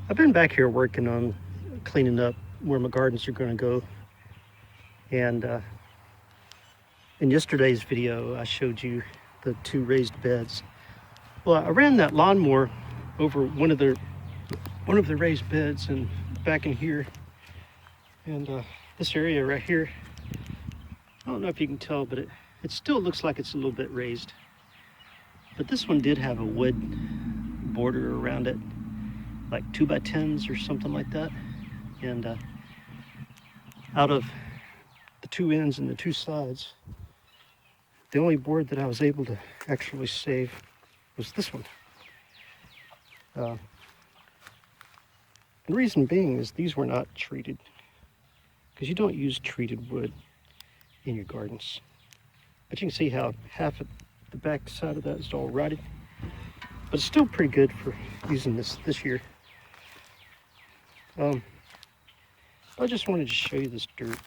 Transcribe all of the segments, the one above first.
I've been back here working on cleaning up where my gardens are going to go. And in yesterday's video, I showed you the 2 raised beds. Well, I ran that lawnmower over one of the raised beds and back in here. And this area right here, I don't know if you can tell, but it still looks like it's a little bit raised. But this one did have a wood border around it, like 2x10s or something like that. And out of the 2 ends and the 2 sides, the only board that I was able to actually save was this one. The reason being is these were not treated, because you don't use treated wood in your gardens. But you can see how half of the back side of that is all rotted. But it's still pretty good for using this year. I just wanted to show you this dirt.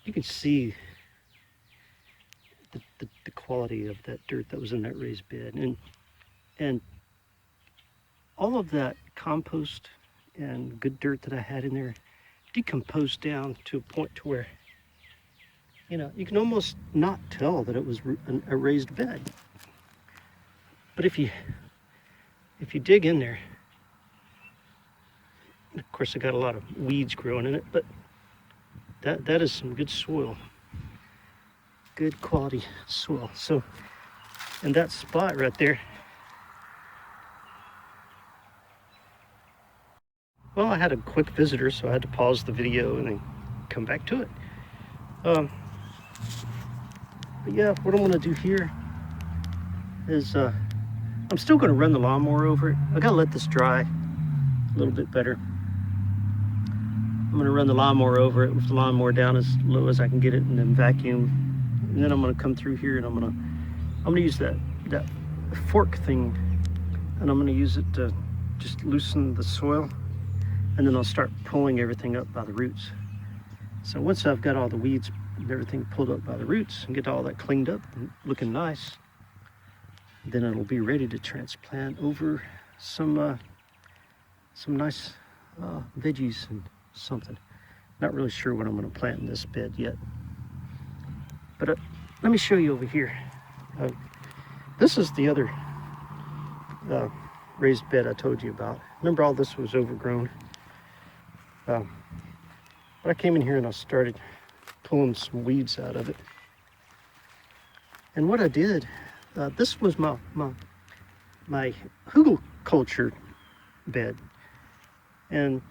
You can see the quality of that dirt that was in that raised bed, and all of that compost and good dirt that I had in there decomposed down to a point to where, you know, you can almost not tell that it was a raised bed. But if you dig in there, of course I got a lot of weeds growing in it, but that is some good soil, good quality soil. So in that spot right there, well, I had a quick visitor, so I had to pause the video and then come back to it. But yeah, what I'm gonna do here is I'm still gonna run the lawnmower over it. I gotta let this dry a little bit better. I'm gonna run the lawnmower over it with the lawnmower down as low as I can get it, and then vacuum. And then I'm gonna come through here and I'm gonna use that fork thing, and I'm gonna use it to just loosen the soil, and then I'll start pulling everything up by the roots. So once I've got all the weeds and everything pulled up by the roots and get all that cleaned up and looking nice, then it'll be ready to transplant over some nice veggies and something. Not really sure what I'm going to plant in this bed yet. But let me show you over here. This is the other raised bed I told you about. Remember, all this was overgrown. But I came in here and I started pulling some weeds out of it. And what I did, this was my Hugelkulture bed. And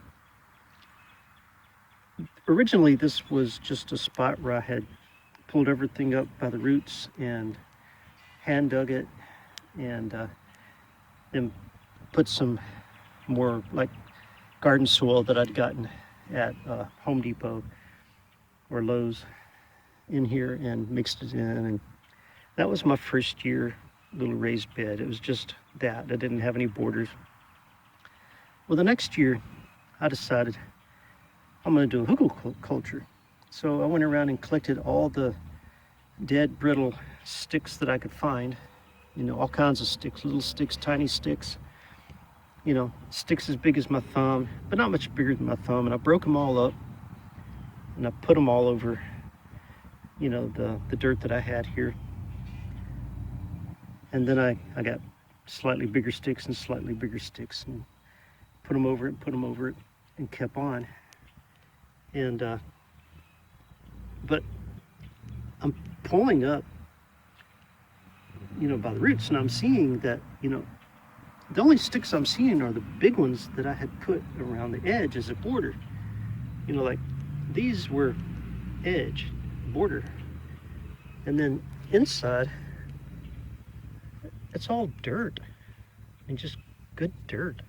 originally this was just a spot where I had pulled everything up by the roots and hand dug it, and then put some more like garden soil that I'd gotten at Home Depot or Lowe's in here and mixed it in. And that was my first year little raised bed. It was just that. I didn't have any borders. Well, the next year I decided I'm going to do a Hugelkulture. So I went around and collected all the dead, brittle sticks that I could find. You know, all kinds of sticks, little sticks, tiny sticks. You know, sticks as big as my thumb, but not much bigger than my thumb. And I broke them all up and I put them all over, you know, the dirt that I had here. And then I got slightly bigger sticks and slightly bigger sticks and put them over it, put them over it, and kept on. And but I'm pulling up, you know, by the roots, and I'm seeing that, you know, the only sticks I'm seeing are the big ones that I had put around the edge as a border. You know, like these were edge, border. And then inside, it's all dirt. I mean, just good dirt.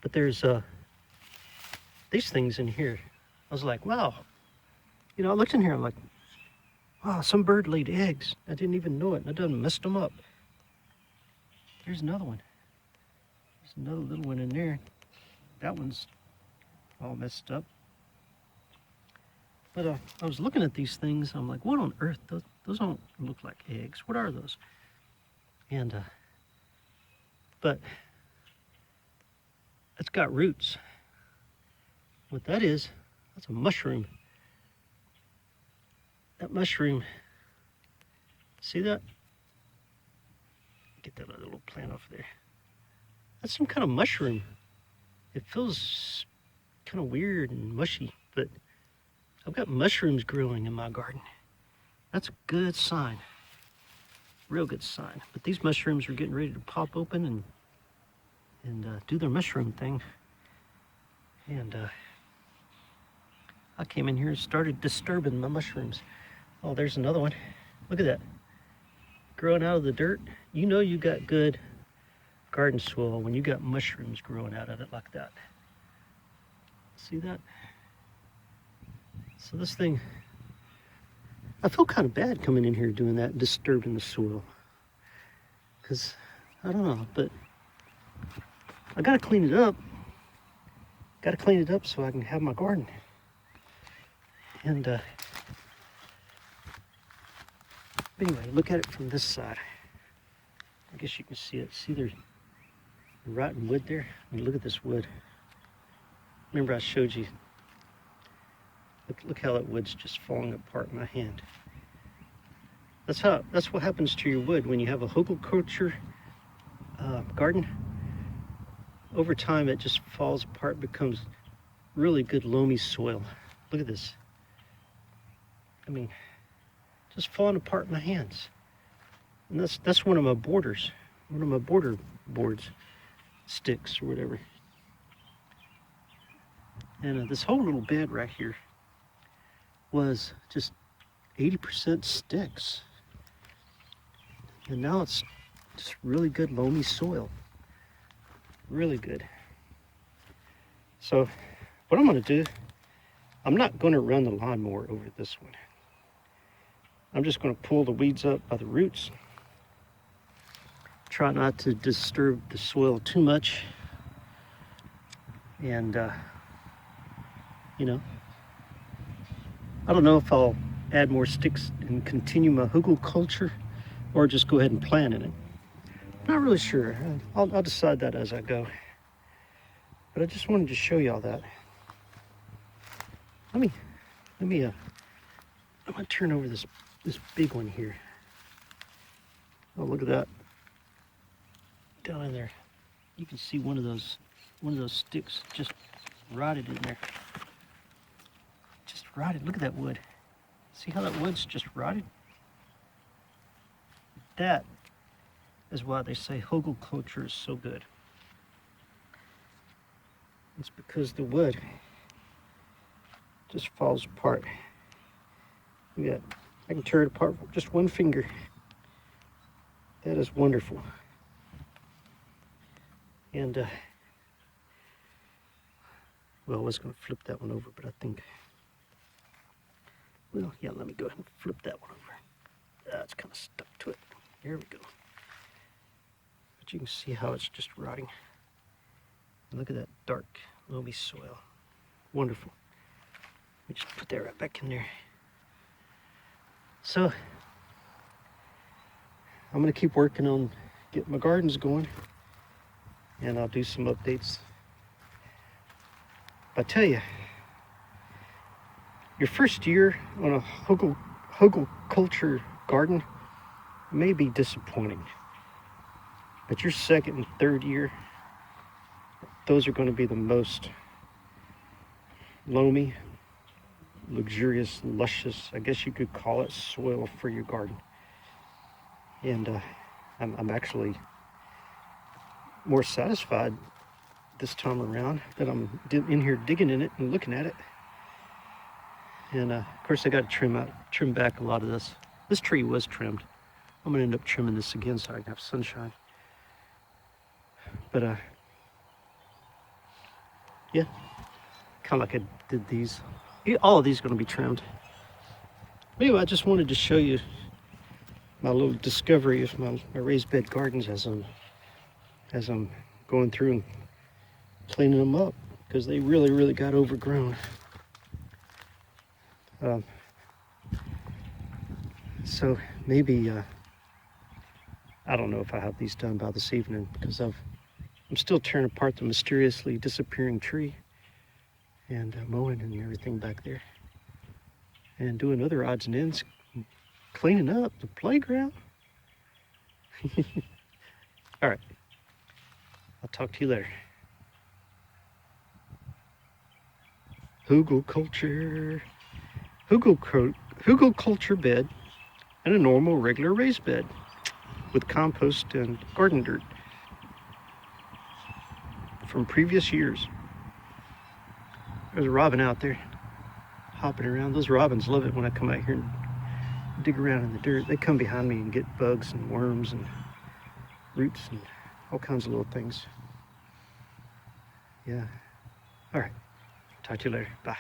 But there's these things in here. I was like, wow. You know, I looked in here, I'm like, wow, some bird laid eggs. I didn't even know it, and I done messed them up. There's another one. There's another little one in there. That one's all messed up. But I was looking at these things. I'm like, what on earth? Those don't look like eggs. What are those? And but It's got roots. What that is, that's a mushroom. That mushroom, see that? Get that other little plant off there. That's some kind of mushroom. It feels kind of weird and mushy, but I've got mushrooms growing in my garden. That's a good sign. Real good sign. But these mushrooms are getting ready to pop open and do their mushroom thing. And I came in here and started disturbing my mushrooms. Oh, there's another one. Look at that. Growing out of the dirt. You know you got good garden soil when you got mushrooms growing out of it like that. See that? So this thing, I feel kind of bad coming in here doing that, disturbing the soil. Because, I don't know, but I gotta clean it up. Gotta clean it up so I can have my garden. And anyway, look at it from this side. I guess you can see it. See there's rotten wood there? I mean, look at this wood. Remember I showed you, look how that wood's just falling apart in my hand. That's what happens to your wood when you have a Hugelkulture garden. Over time it just falls apart, becomes really good loamy soil. Look at this. I mean, just falling apart in my hands. And that's one of my borders, one of my border boards, sticks or whatever. And this whole little bed right here was just 80% sticks. And now it's just really good loamy soil. Really good. So what I'm gonna do, I'm not gonna run the lawnmower over this one. I'm just gonna pull the weeds up by the roots. Try not to disturb the soil too much. And you know, I don't know if I'll add more sticks and continue my Hugelkulture or just go ahead and plant in it. Not really sure. I'll decide that as I go. But I just wanted to show y'all that. Let me I'm gonna turn over this big one here. Oh, look at that. Down in there. You can see one of those sticks just rotted in there. Just rotted. Look at that wood. See how that wood's just rotted? That is why they say Hugelkulture is so good. It's because the wood just falls apart. I can tear it apart with just one finger. That is wonderful. And well, I was going to flip that one over, but I think, well, yeah, let me go ahead and flip that one over. It's kind of stuck to it. Here we go. But you can see how it's just rotting. And look at that dark, loamy soil. Wonderful. Let me just put that right back in there. So, I'm going to keep working on getting my gardens going. And I'll do some updates. I tell you, your first year on a Hugelkulture garden may be disappointing. But your second and third year, those are going to be the most loamy, luxurious, luscious, I guess you could call it, soil for your garden. And I'm actually more satisfied this time around that I'm in here digging in it and looking at it. And of course I got to trim back a lot of this. This tree was trimmed. I'm gonna end up trimming this again so I can have sunshine. But yeah, kind of like I did these. All of these are gonna be trimmed. But anyway, I just wanted to show you my little discovery of my raised bed gardens as I'm going through and cleaning them up, because they really got overgrown. So maybe I don't know if I have these done by this evening, because I've I'm still tearing apart the mysteriously disappearing tree and mowing and everything back there. And doing other odds and ends, cleaning up the playground. All right, I'll talk to you later. Hugelkulture. Hugelkulture bed and a normal regular raised bed with compost and garden dirt from previous years. There's a robin out there hopping around. Those robins love it when I come out here and dig around in the dirt. They come behind me and get bugs and worms and roots and all kinds of little things. Yeah. All right. Talk to you later. Bye.